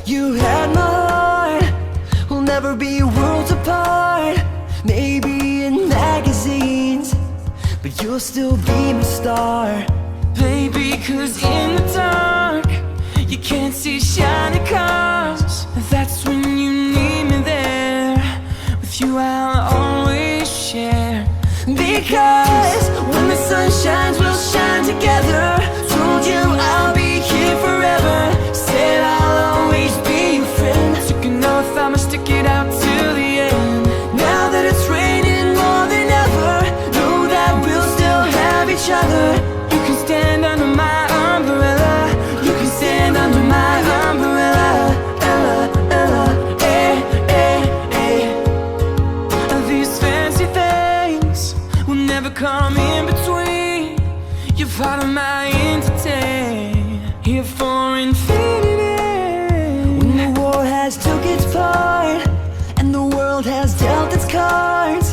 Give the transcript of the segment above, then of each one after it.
You had my heart, we'll never be worlds apart. Maybe in magazines, but you'll still be my star. Baby, 'cause in the dark you can't see shiny cars. That's when you need me there. With you I'll always share. Because when the sun shines, we'll shine together. Told you I'll be here forever. Said I'll always be your friend. Took an oath I'ma stick it out till the end. Now that it's raining more than ever, know that we'll still have each other. You can stand under my umbrella. You can stand under my umbrella. Ella, Ella, eh, eh, eh. These fancy things will never come in between. You're part of my entity, here for infinity. When the war has took its part and the world has dealt its cards,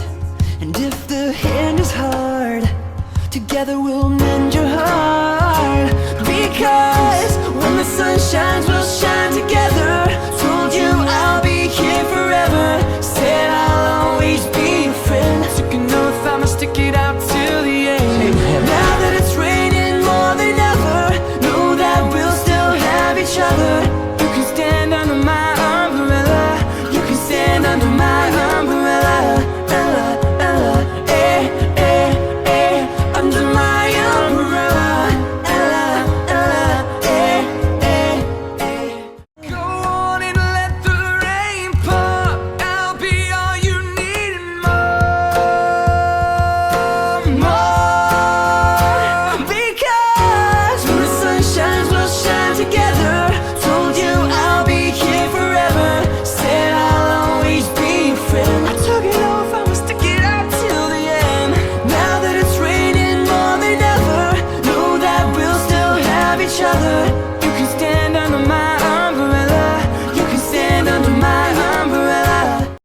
and if the hand is hard, together we'll